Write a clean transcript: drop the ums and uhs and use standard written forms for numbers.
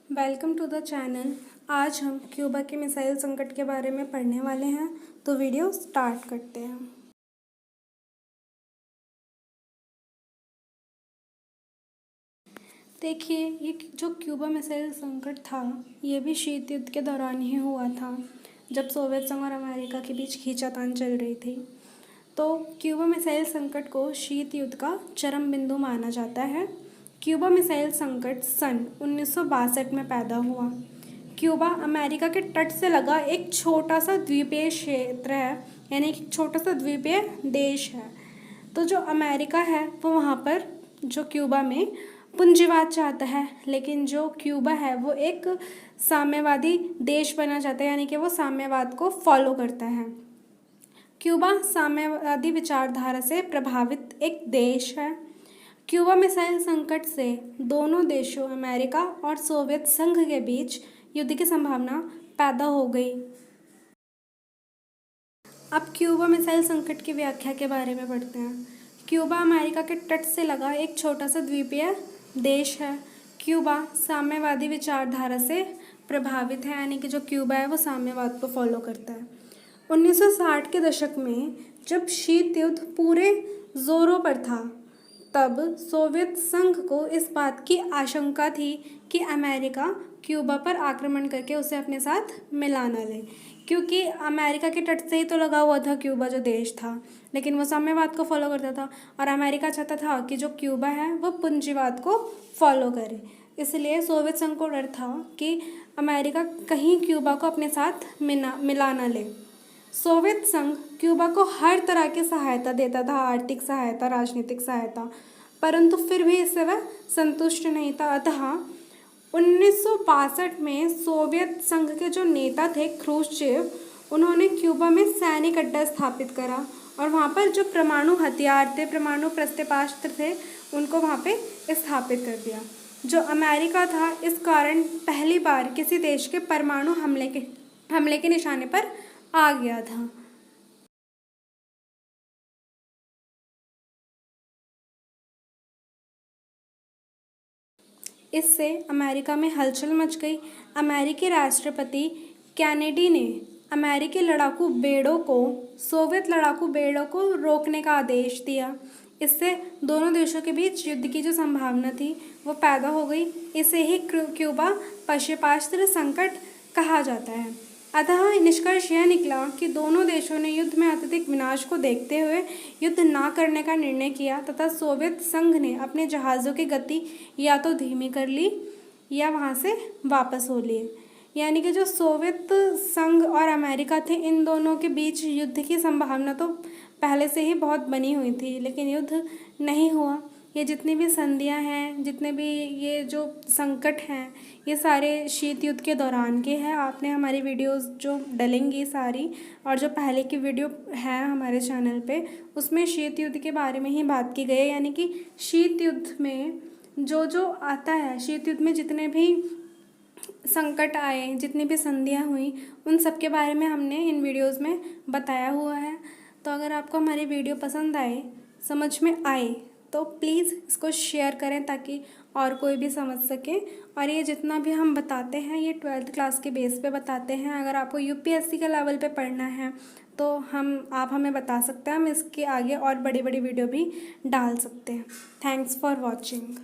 Welcome to the channel. आज हम Cuba के मिसाइल संकट के बारे में पढ़ने वाले हैं, तो वीडियो स्टार्ट करते हैं। देखिए, ये जो क्यूबा मिसाइल संकट था, ये भी शीत युद्ध के दौरान ही हुआ था, जब सोवियत संघ और अमेरिका के बीच खींचातान चल रही थी। तो क्यूबा मिसाइल संकट को शीत युद्ध का चरम बिंदु माना जाता है। क्यूबा मिसाइल संकट सन 1962 में पैदा हुआ। क्यूबा अमेरिका के तट से लगा एक छोटा सा द्वीपीय क्षेत्र है, यानी एक छोटा सा द्वीपीय देश है। तो जो अमेरिका है वो वहाँ पर जो क्यूबा में पूंजीवाद चाहता है, लेकिन जो क्यूबा है वो एक साम्यवादी देश बनना चाहता है, यानी कि वो साम्यवाद को फॉलो करता है। क्यूबा साम्यवादी विचारधारा से प्रभावित एक देश है। क्यूबा मिसाइल संकट से दोनों देशों अमेरिका और सोवियत संघ के बीच युद्ध की संभावना पैदा हो गई। अब क्यूबा मिसाइल संकट की व्याख्या के बारे में पढ़ते हैं। क्यूबा अमेरिका के तट से लगा एक छोटा सा द्वीपीय देश है। क्यूबा साम्यवादी विचारधारा से प्रभावित है, यानी कि जो क्यूबा है वो साम्यवाद को फॉलो करता है। 1960 के दशक में जब शीत युद्ध पूरे जोरों पर था, तब सोवियत संघ को इस बात की आशंका थी कि अमेरिका क्यूबा पर आक्रमण करके उसे अपने साथ मिला न ले, क्योंकि अमेरिका के तट से ही तो लगा हुआ था क्यूबा जो देश था, लेकिन वो साम्यवाद को फॉलो करता था और अमेरिका चाहता था कि जो क्यूबा है वो पूंजीवाद को फॉलो करे। इसलिए सोवियत संघ को डर था कि अमेरिका कहीं क्यूबा को अपने साथ मिला न ले। सोवियत संघ क्यूबा को हर तरह की सहायता देता था, आर्थिक सहायता, राजनीतिक सहायता, परंतु फिर भी इससे वह संतुष्ट नहीं था। अतः 1962 में सोवियत संघ के जो नेता थे क्रूश्चेव, उन्होंने क्यूबा में सैनिक अड्डा स्थापित करा और वहाँ पर जो परमाणु हथियार थे, परमाणु प्रक्षेपास्त्र थे, उनको वहाँ पे स्थापित कर दिया। जो अमेरिका था इस कारण पहली बार किसी देश के परमाणु हमले के निशाने पर आ गया था। इससे अमेरिका में हलचल मच गई। अमेरिकी राष्ट्रपति कैनेडी ने अमेरिकी लड़ाकू बेड़ों को, सोवियत लड़ाकू बेड़ों को रोकने का आदेश दिया। इससे दोनों देशों के बीच युद्ध की जो संभावना थी वो पैदा हो गई। इसे ही क्यूबा प्रक्षेपास्त्र संकट कहा जाता है। अतः निष्कर्ष यह निकला कि दोनों देशों ने युद्ध में अत्यधिक विनाश को देखते हुए युद्ध ना करने का निर्णय किया तथा सोवियत संघ ने अपने जहाज़ों की गति या तो धीमी कर ली या वहाँ से वापस हो लिए। यानी कि जो सोवियत संघ और अमेरिका थे, इन दोनों के बीच युद्ध की संभावना तो पहले से ही बहुत बनी हुई थी, लेकिन युद्ध नहीं हुआ। ये जितनी भी संधियां हैं, जितने भी ये जो संकट हैं, ये सारे शीत युद्ध के दौरान के हैं। आपने हमारी वीडियोस जो डलेंगी सारी, और जो पहले की वीडियो है हमारे चैनल पे, उसमें शीत युद्ध के बारे में ही बात की गई है। यानी कि शीत युद्ध में जो आता है, शीत युद्ध में जितने भी संकट आए, जितनी भी संधियाँ हुई, उन सब के बारे में हमने इन वीडियोज़ में बताया हुआ है। तो अगर आपको हमारी वीडियो पसंद आए, समझ में आए, तो प्लीज़ इसको शेयर करें ताकि और कोई भी समझ सके। और ये जितना भी हम बताते हैं ये 12th क्लास के बेस पे बताते हैं। अगर आपको यूपीएससी के लेवल पे पढ़ना है तो आप हमें बता सकते हैं, हम इसके आगे और बड़ी बड़ी वीडियो भी डाल सकते हैं। Thanks for watching.